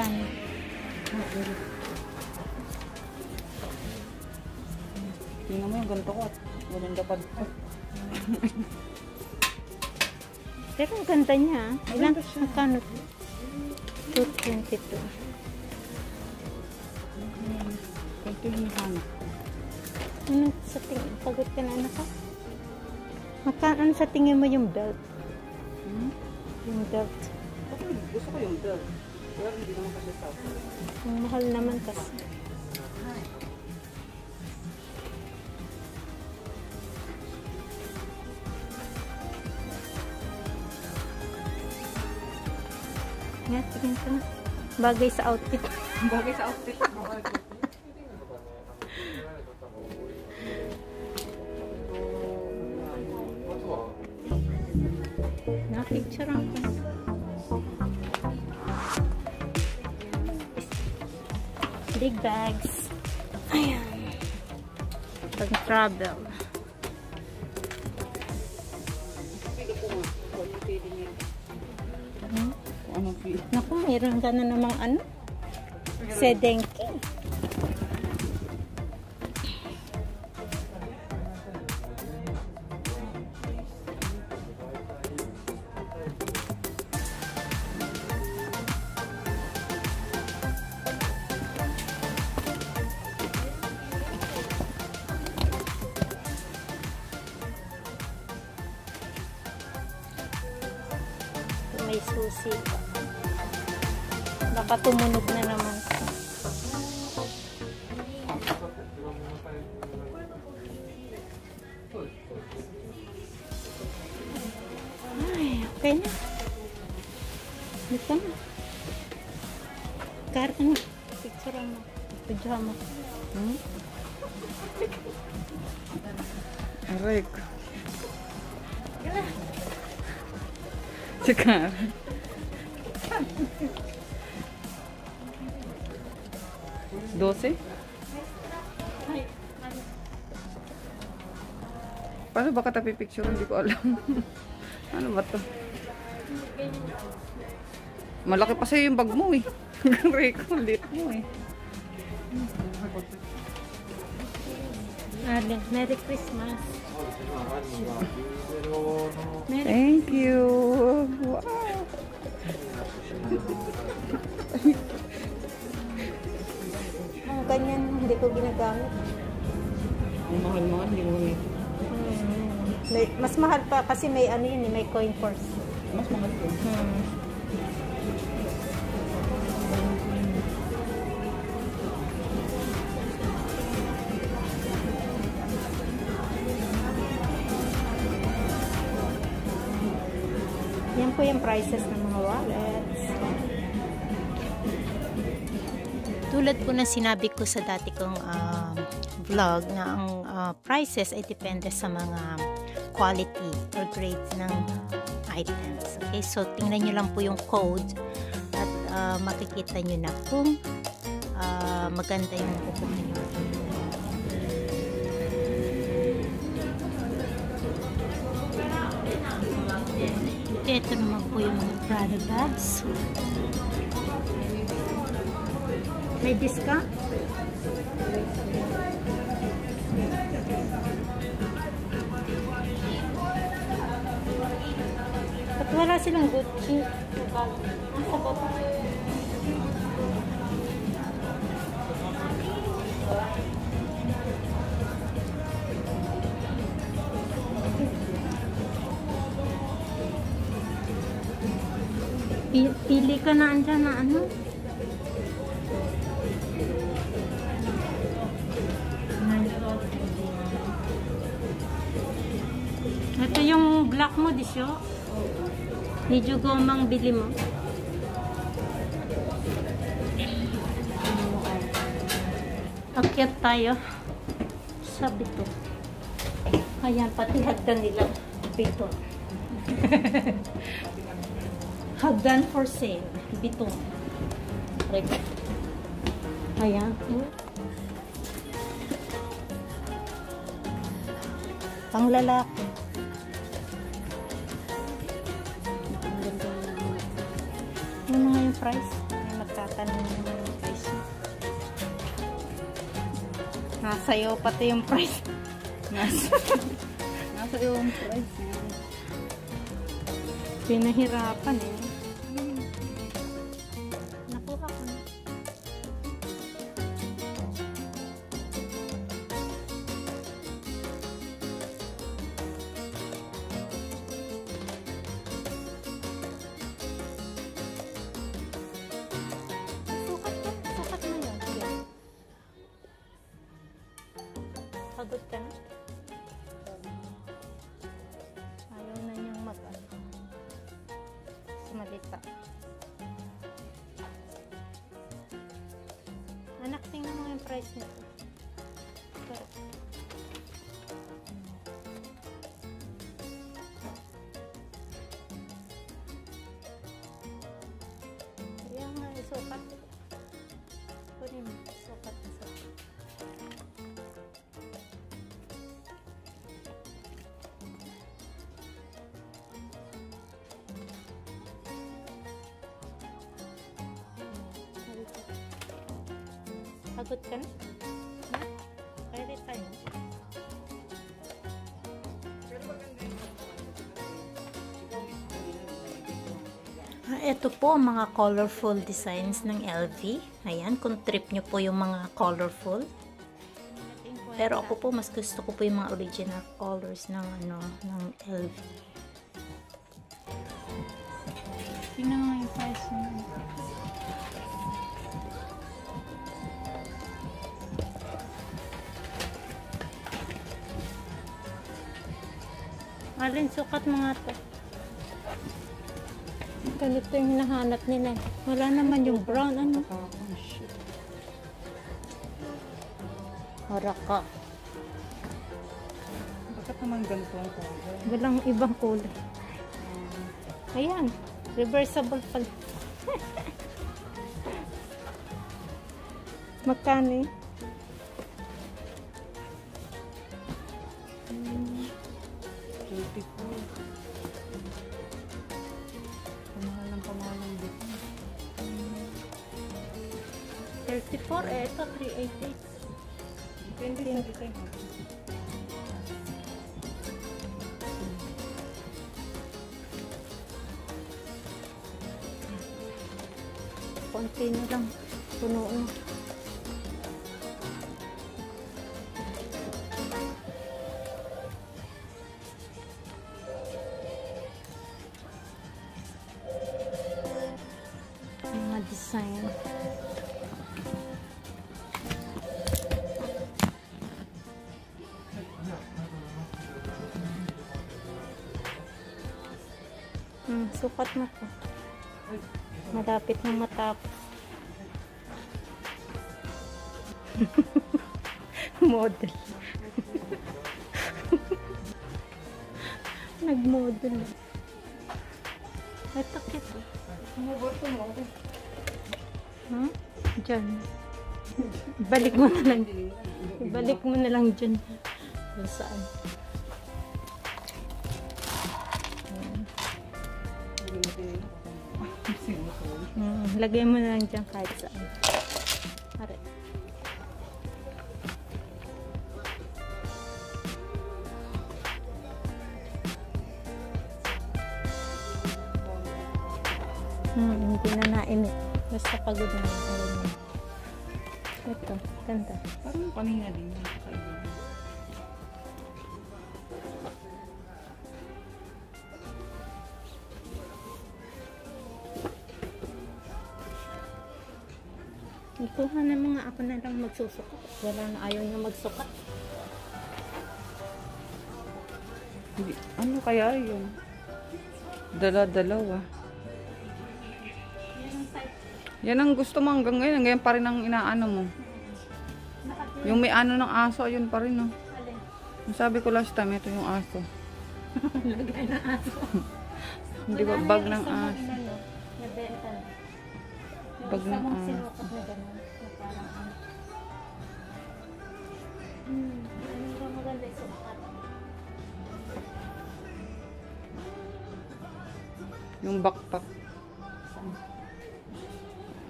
Magkano? Tingnan mo yung ganito ko at walang dapat. Pero ang ganda niya. Ilan? Magkano? 222. Ito yung hinahanap. Ano sa tingin? Pagod ka na anak ka? Magkano sa tingin mo yung belt? Yung belt. Gusto ko yung belt. Pero hindi naman kasi sa akin. Ang mahal naman kasi. Nga, tingin ka na. Bagay sa outfit. Bagay sa outfit. Na-picture ako. Big bags. Ayan. Pag-travel. Anong fee? Naku, mayroon ka na namang ano? Sedengki. May susi pa. Baka tumunog na naman. Ay, okay na. Dito na. Ano? Picture mo. Pajama. Aray ko. Cikar. Dose? Paano ba ka picture? Hindi ko alam. Ano ba to? Malaki pa sa'yo yung bag mo eh. Aray ko, lit mo eh. Merry Christmas. Thank you. Wow. Ang ganyan, hindi ko ginagamit. Ang mahal-mahal, hindi mo gamit. Mas mahal pa kasi may ano yun, may coin purse. Mas mahal ko. Yan po yung prices ng mga wallets. Tulad po na sinabi ko sa dati kong vlog na ang prices ay depende sa mga quality or grades ng items. Okay, so tingnan nyo lang po yung code at makikita nyo na kung maganda yung kukuha nyo. Ito naman po yung mga Prada bags. May discount? At wala silang Gucci. Nasa baba. Pili ka na andyan na ano? Ito yung black mo, disyo. Medyo gomang bili mo. Akyat tayo. Sabi to. Ayan, pati hagdan nila. Bito. Hagdan for sale. Bito. Ayan. Pang lalaki. Ano nga yung price? Ay, magkano? Tatanong naman yung price niya. Nasayo pati yung price. Nasa yung price niya. Pinahirapan eh. Nakuha ko na. Sukat mo yun. Sige. Pagod ka na? Ayaw na niyang sumalita. Anak, tingnan mo yung price nito. Pero, kaya nga, sukat. Kunin mo, sukat. Pagod ka na? Ha? Pwede tayo. Ito po mga colorful designs ng LV. Ayan, kung trip nyo po yung mga colorful. Pero ako po, mas gusto ko po yung mga original colors ng, ng LV. Tingnan nga yung price nyo. Alin, sukat mo nga to. Ganito yung hinahanap nila. Wala naman yung brown. Ano? Haraka. Bakit naman ganito ang color? Walang ibang kulay. Ayan. Reversible pala. Magkano eh? Pamahal ng dito. 34 eh. Ito 388. Depende sa design. Konti na lang. Puno na. Mga design. Sukat mo po. Malapit na matapos. Model. Nag-model. Ito cute. Sumuboto mo. Huh? Diyan. Balik mo na lang. Ibalik mo na lang dyan. Kung saan. Lagay mo na lang dyan kahit saan. Pare. Hindi na nainit. Basta pagod na lang. Ito, ganda. Parang kanina din. Kakaiba. Ikuha na mga ako na lang magsusukat. Wala na, ayaw niya magsukat. Hindi. Ano kaya yun? Dala-dalawa. Yan ang type. Yan ang gusto mo hanggang ngayon. Hanggang pa rin ang inaano mo. Yung may ano ng aso, ayun pa rin. No? Alin? Yung sabi ko last time, ito yung aso. Lagay na aso. Hindi ba bag ng aso? Nabenta na. Bag ng aso. Sinukat na gano'n. Na parang ano. Ano ba maganda yung sukat? Yung backpack.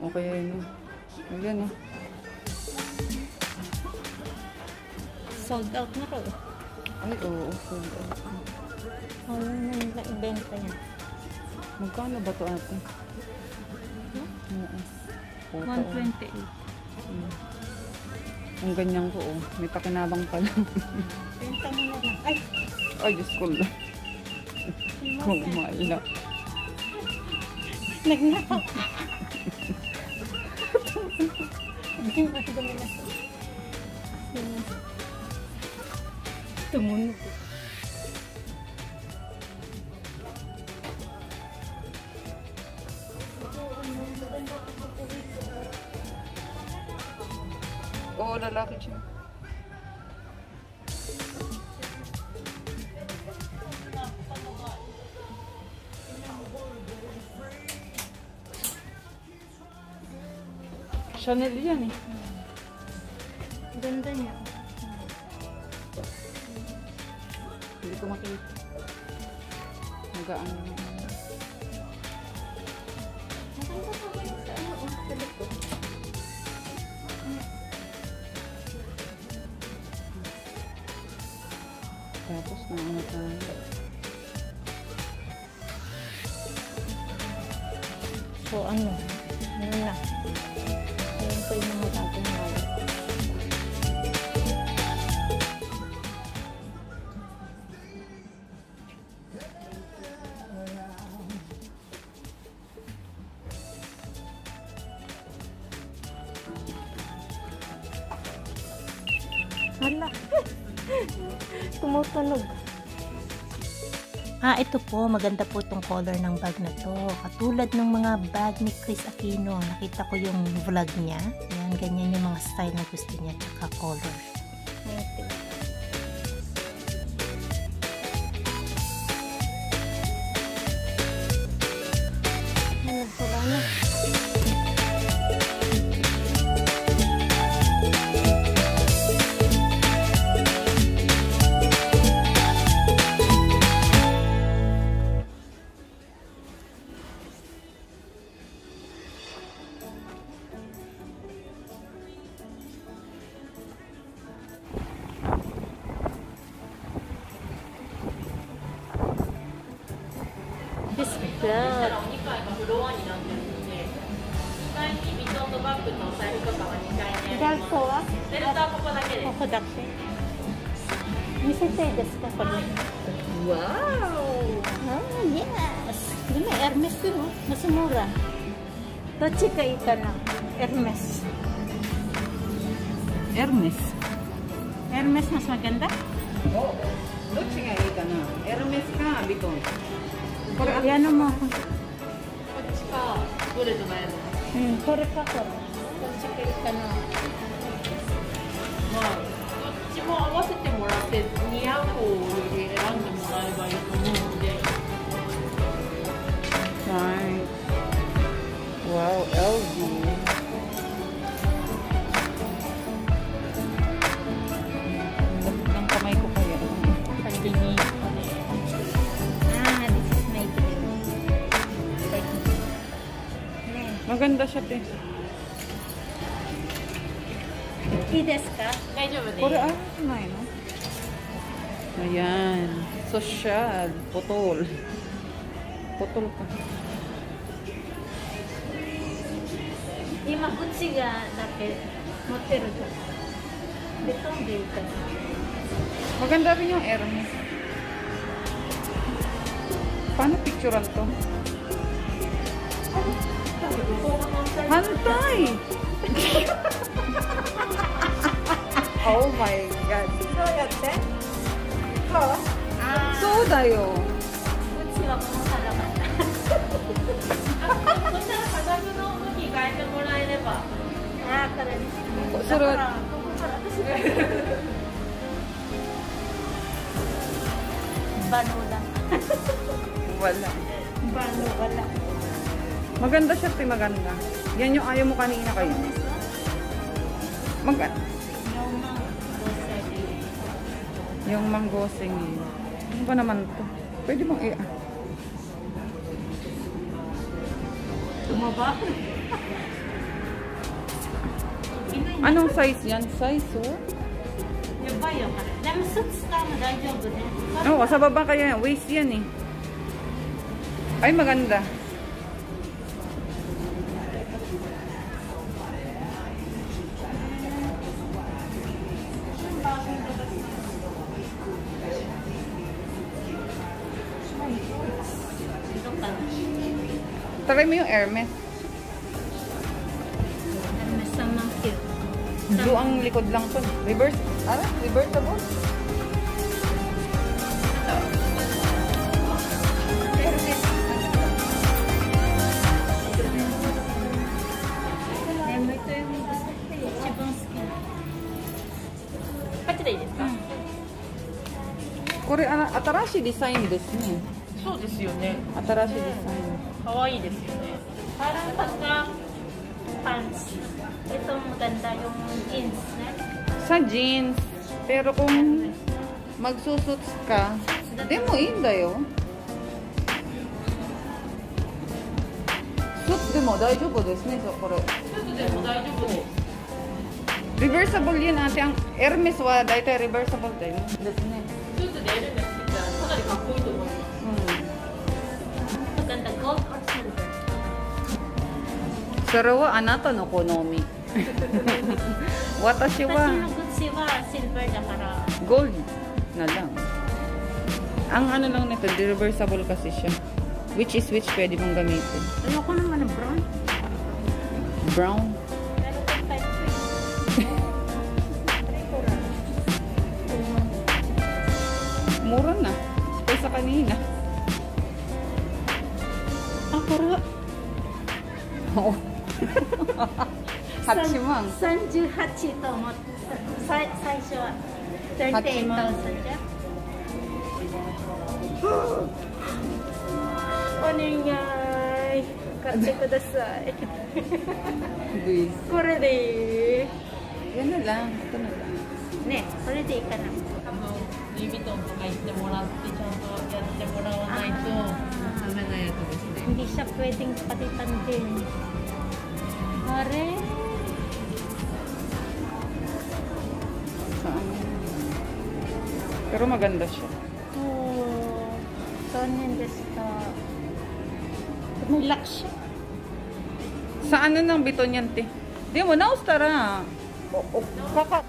Okay, ayun. Ayan, oh. Sold out na ko. Ay, oo. Sold out. Ano na nila ibenta yan? Magkano ba ito ate? Oo. 128. Ang ganyan ko, oh. May pakinabang pa lang. Benta mo na lang. Ay! Ay, Diyos ko lang. Kung mahal na. Nagnakaw. Hindi mo dumi na. Tumunog. Oo, lalaki siya. Chanel yan eh. Ganda niya. Hindi ko makita. Nagaan naman. Tapos na ano tayo. So ano? Ano na? Ayan ko yung mga tatong wala. Hala. Tumutunog. Ito po, maganda po itong color ng bag na to. Katulad ng mga bag ni Chris Aquino. Nakita ko yung vlog niya. Ayan, ganyan yung mga style na gusto niya, tsaka color. Wala na. This bag. 2階がフロアになってるので、2階にミトンとバッグとお財布とかは2階にあります。 Dalto ah? ベルトはここだけです。 Ako dati. Misete desu ka pa rin. Wow! Ah, yes! Di may Hermes yun, oh. Mas mura. Dochi ka ita na. Hermes. Hermes. Hermes mas maganda? Oo. Dochi nga ika na. Hermes ka, Biton. Yan mo ako. こっちか、どれと悩むの？ Kore ka ko. Dochi ka ita na. まあ、どっちも合わせてもらって似合う方より選んでもらえばいいと思うので。 Nice. Wow, LV. Ang kamay ko kaya. Pandini. This is my dream. Maganda siya, te. I desu ka? 大丈夫です。 Kore, kumain, no? Ayan. Social. Putol. Putol ka. 今うちがだけ持ってるからベトンでいいかな Maganda rin yung Hermes. Paano picturean to? Hantay! Oh my God. そうやってそうだよ。うちはこの肌がそしたら価格の向き変えてもらえれば。これそれはだからここから私がバノだ Wala. バノwala Maganda siya, te, maganda. Yan yung ayaw mo kanina kayo. Yung manggosing yun. Ano ba naman to? Pwede mong i... tumaba Anong size yan? Size, oh? やばいよ、これ。でも、スーツ使うの大丈夫ね。 Oo, sa baba kaya. Waist yan eh. Ay, maganda. Ito ka. Try mo yung Hermes. Ano, sama cute. Blue ang likod lang to. Reverse. Ano? Reversible? Kore, Atarashi design desu ne. そうですよね。 Atarashi design. 可愛いですよね。 Parang pagka pants. Ito maganda yung jeans, ne? Sa jeans. Pero kung magsusuits ka, de mo in da yo. Suits de mo daijoubu desu ne. So, kore. スーツでも大丈夫です。 Reversible yun ate. Ang Hermes wa daitay reversible tayo. Desu ne. スーツでエルメス着たらかなりかっこいいと思います。 Maganda, gold or silver? それはあなたの好み。私 Kasi は yung Gucci wa silver da kara. gold na lang. Ang ano lang nito, reversible kasi siya. Which pwede mong gamitin. Ayoko naman ng brown. Brown. Pero kung type try ko lang. Mura na. Kaysa kanina. Ah, puro. Oo. Hachimang. 38と思って最初は38,000じゃお願い買ってください Guys. これで Yan na lang. Ito na lang. ねこれでいいかなルイ・ヴィトンとか行ってもらってちゃんとやってもらわないとダメなやつですね。 hindi siya pwedeng palitan din pare Saan? Pero maganda siya. oh sonen desu ka may lock siya Sa ano ng biton yan, te? Di mo, naustara. Kaka...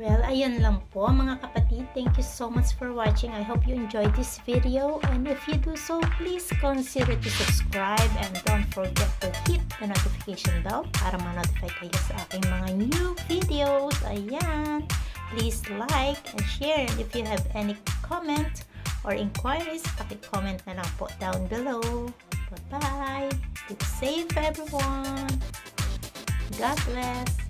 Well, ayun lang po mga kapatid. Thank you so much for watching. I hope you enjoyed this video. And if you do so, please consider to subscribe and don't forget to hit the notification bell para ma-notify kayo sa aking mga new videos. Ayan. Please like and share. And if you have any comment or inquiries, paki-comment na lang po down below. Bye-bye. Keep safe everyone. God bless.